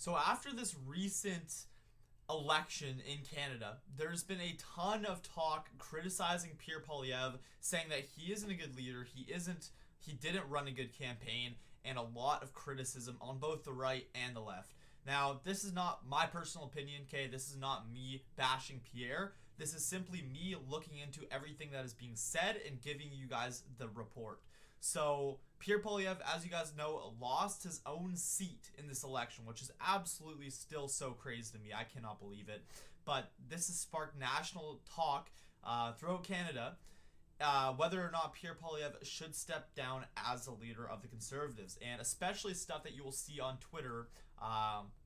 So after this recent election in Canada, there's been a ton of talk criticizing Pierre Poilievre, saying that he isn't a good leader, he didn't run a good campaign, and a lot of criticism on both the right and the left. Now, this is not my personal opinion, okay? This is not me bashing Pierre. This is simply me looking into everything that is being said and giving you guys the report. So, Pierre Poilievre, as you guys know, lost his own seat in this election, which is absolutely still so crazy to me. I cannot believe it. But this has sparked national talk throughout Canada, whether or not Pierre Poilievre should step down as the leader of the Conservatives, and especially stuff that you will see on Twitter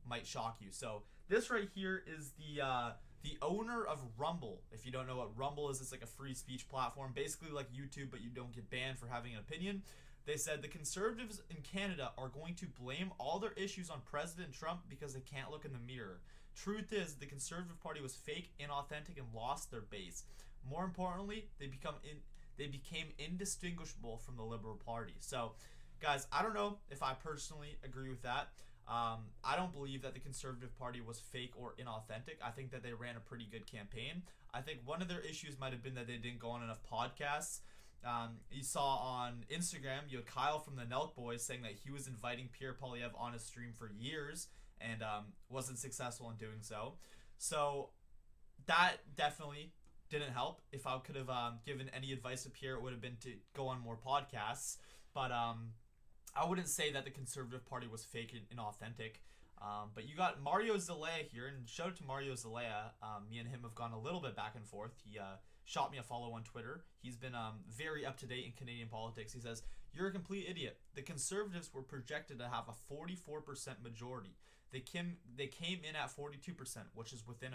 might shock you. So this right here is the owner of Rumble. If you don't know what Rumble is, it's like a free speech platform, basically like YouTube, but you don't get banned for having an opinion. They said the Conservatives in Canada are going to blame all their issues on President Trump because they can't look in the mirror. Truth is, the Conservative Party was fake, inauthentic, and lost their base. More importantly, they became indistinguishable from the Liberal Party. So, guys, I don't know if I personally agree with that. I don't believe that the Conservative Party was fake or inauthentic. I think that they ran a pretty good campaign. I think one of their issues might have been that they didn't go on enough podcasts. You saw on Instagram, you had Kyle from the Nelk Boys saying that he was inviting Pierre Poilievre on his stream for years and wasn't successful in doing so. So that definitely didn't help. If I could have given any advice to Pierre, it would have been to go on more podcasts. But I wouldn't say that the Conservative Party was fake and inauthentic. But you got Mario Zelaya here, and shout out to Mario Zelaya. Me and him have gone a little bit back and forth. He shot me a follow on Twitter. He's been very up to date in Canadian politics. He says, "You're a complete idiot. The Conservatives were projected to have a 44% majority. They came in at 42%, which is within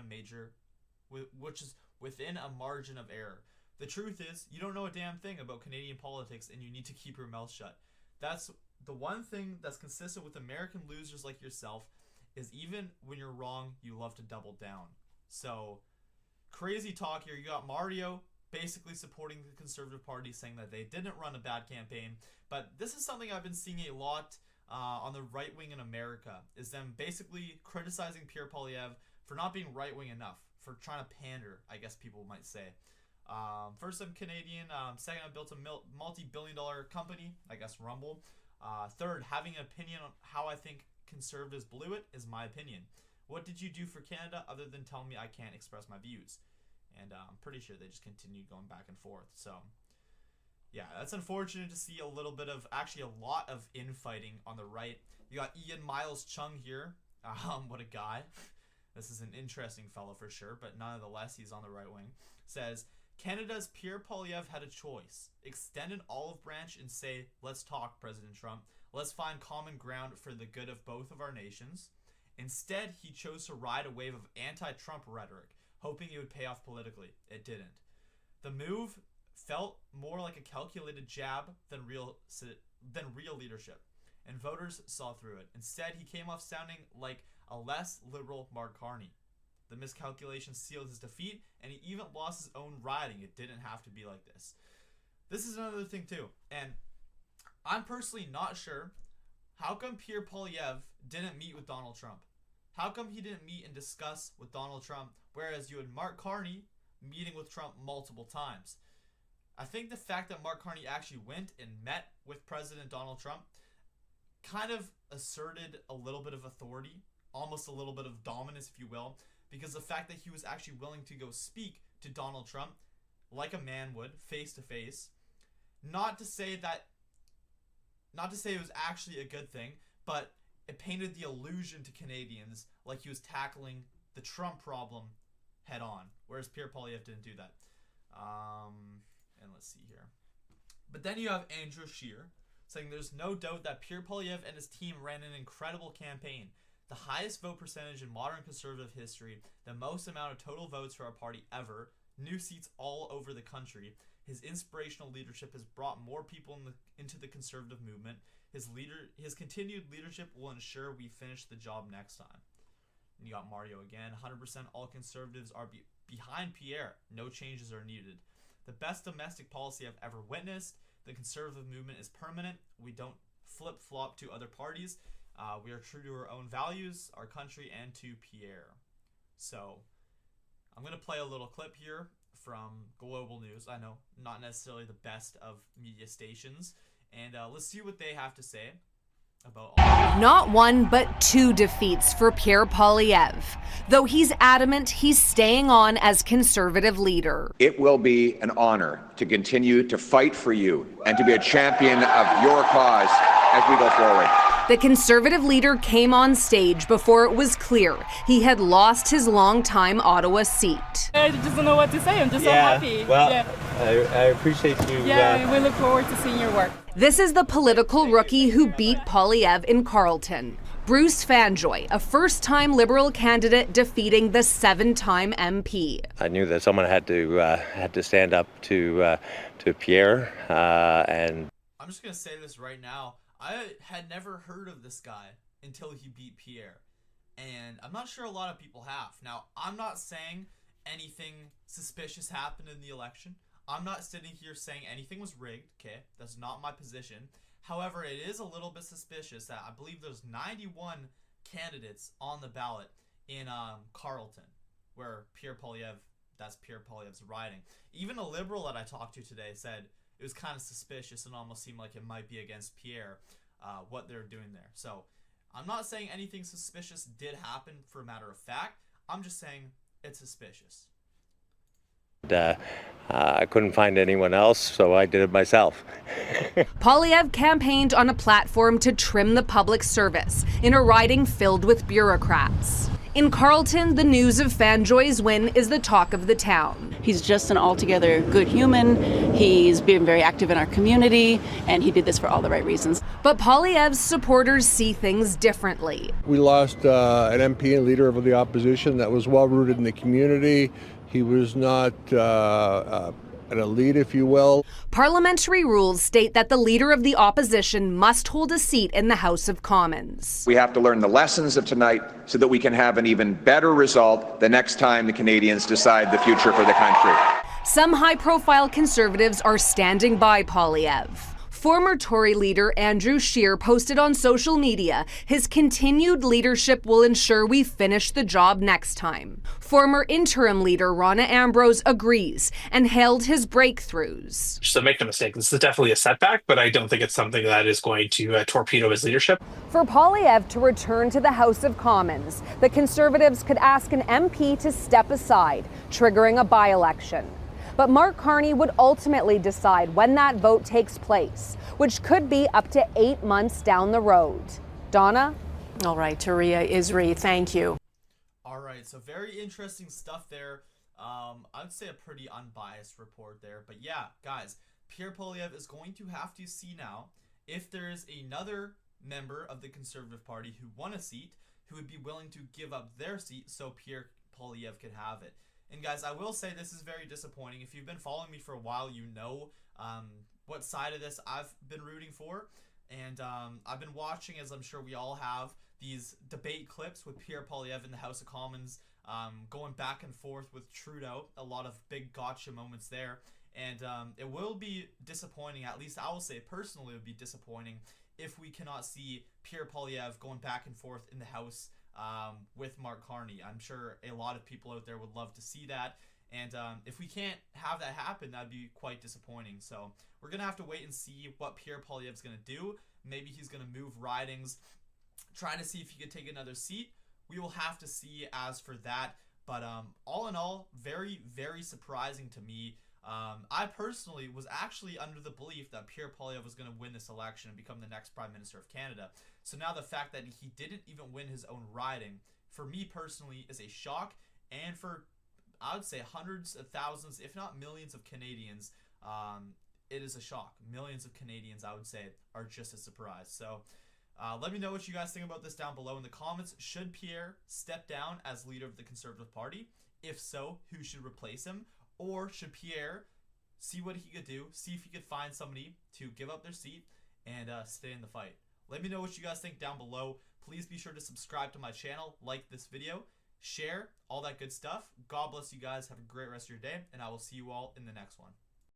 a margin of error. The truth is, you don't know a damn thing about Canadian politics, and you need to keep your mouth shut. That's the one thing that's consistent with American losers like yourself, is even when you're wrong, you love to double down." So, crazy talk here. You got Mario basically supporting the Conservative Party, saying that they didn't run a bad campaign. But this is something I've been seeing a lot on the right wing in America, is them basically criticizing Pierre Poilievre for not being right wing enough, for trying to pander, I guess people might say. First, I'm Canadian. Second, I built a multi-billion-dollar company, I guess Rumble. Third, having an opinion on how I think Conservatives blew it is my opinion. What did you do for Canada other than tell me I can't express my views? And I'm pretty sure they just continued going back and forth. So, yeah, that's unfortunate to see a little bit of, actually a lot of infighting on the right. You got Ian Miles Chung here. What a guy. This is an interesting fellow for sure, but nonetheless, he's on the right wing. Says, Canada's Pierre Poilievre had a choice. Extend an olive branch and say, let's talk, President Trump. Let's find common ground for the good of both of our nations. Instead, he chose to ride a wave of anti-Trump rhetoric, hoping it would pay off politically. It didn't. The move felt more like a calculated jab than real leadership, and voters saw through it. Instead, he came off sounding like a less liberal Mark Carney. The miscalculation sealed his defeat, and he even lost his own riding. It didn't have to be like this. This is another thing too, and I'm personally not sure how come Pierre Poilievre didn't meet with Donald Trump. How come he didn't meet and discuss with Donald Trump, whereas you had Mark Carney meeting with Trump multiple times? I think the fact that Mark Carney actually went and met with President Donald Trump kind of asserted a little bit of authority, almost a little bit of dominance, if you will, because the fact that he was actually willing to go speak to Donald Trump like a man would, face to face, not to say it was actually a good thing, but it painted the illusion to Canadians like he was tackling the Trump problem head on, whereas Pierre Poilievre didn't do that. And let's see here. But then you have Andrew Scheer saying there's no doubt that Pierre Poilievre and his team ran an incredible campaign. The highest vote percentage in modern Conservative history, the most amount of total votes for our party ever, new seats all over the country. His inspirational leadership has brought more people into the Conservative movement. His continued leadership will ensure we finish the job next time. And you got Mario again. 100% all Conservatives are behind Pierre. No changes are needed. The best domestic policy I've ever witnessed. The Conservative movement is permanent. We don't flip-flop to other parties. We are true to our own values, our country, and to Pierre. So I'm going to play a little clip here from Global News. I know, not necessarily the best of media stations. And let's see what they have to say about all. Not one, but two defeats for Pierre Poilievre, though he's adamant he's staying on as Conservative leader. It will be an honor to continue to fight for you and to be a champion of your cause as we go forward. The Conservative leader came on stage before it was clear he had lost his longtime Ottawa seat. I just don't know what to say. I'm just so happy. Well, I appreciate you. We look forward to seeing your work. This is the political rookie who beat Poilievre in Carlton. Bruce Fanjoy, a first-time Liberal candidate defeating the 7-time MP. I knew that someone had to stand up to Pierre, and I'm just gonna say this right now. I had never heard of this guy until he beat Pierre, and I'm not sure a lot of people have. Now, I'm not saying anything suspicious happened in the election. I'm not sitting here saying anything was rigged, okay? That's not my position. However, it is a little bit suspicious that I believe there's 91 candidates on the ballot in Carlton, where Pierre Poilievre's riding. Even a Liberal that I talked to today said it was kind of suspicious and almost seemed like it might be against Pierre, what they're doing there. So I'm not saying anything suspicious did happen for a matter of fact. I'm just saying it's suspicious. I couldn't find anyone else, so I did it myself. Poilievre campaigned on a platform to trim the public service in a riding filled with bureaucrats. In Carlton, the news of Fanjoy's win is the talk of the town. He's just an altogether good human. He's been very active in our community, and he did this for all the right reasons. But Poilievre's supporters see things differently. We lost an MP and leader of the opposition that was well-rooted in the community. He was not an elite, if you will. Parliamentary rules state that the leader of the opposition must hold a seat in the House of Commons. We have to learn the lessons of tonight so that we can have an even better result the next time the Canadians decide the future for the country. Some high-profile Conservatives are standing by Poilievre. Former Tory leader Andrew Scheer posted on social media his continued leadership will ensure we finish the job next time. Former interim leader Rona Ambrose agrees and hailed his breakthroughs. So make no mistake, this is definitely a setback, but I don't think it's something that is going to torpedo his leadership. For Poilievre to return to the House of Commons, the Conservatives could ask an MP to step aside, triggering a by-election. But Mark Carney would ultimately decide when that vote takes place, which could be up to 8 months down the road. Donna? All right, Taria Isri, thank you. All right, so very interesting stuff there. I'd say a pretty unbiased report there. But yeah, guys, Pierre Poilievre is going to have to see now if there is another member of the Conservative Party who won a seat who would be willing to give up their seat so Pierre Poilievre could have it. And guys, I will say this is very disappointing. If you've been following me for a while, you know what side of this I've been rooting for. And I've been watching, as I'm sure we all have, these debate clips with Pierre Poilievre in the House of Commons, going back and forth with Trudeau. A lot of big gotcha moments there. And it will be disappointing, at least I will say personally it would be disappointing, if we cannot see Pierre Poilievre going back and forth in the House with Mark Carney. I'm sure a lot of people out there would love to see that. And if we can't have that happen, that'd be quite disappointing. So we're going to have to wait and see what Pierre Poilievre's going to do. Maybe he's going to move ridings, try to see if he could take another seat. We will have to see as for that. But all in all, very, very surprising to me. I personally was actually under the belief that Pierre Poilievre was going to win this election and become the next Prime Minister of Canada. So now the fact that he didn't even win his own riding, for me personally, is a shock. And for, I would say, hundreds of thousands, if not millions of Canadians, it is a shock. Millions of Canadians, I would say, are just as surprised. So let me know what you guys think about this down below in the comments. Should Pierre step down as leader of the Conservative Party? If so, who should replace him? Or should Pierre see what he could do, see if he could find somebody to give up their seat and stay in the fight? Let me know what you guys think down below. Please be sure to subscribe to my channel, like this video, share, all that good stuff. God bless you guys. Have a great rest of your day, and I will see you all in the next one.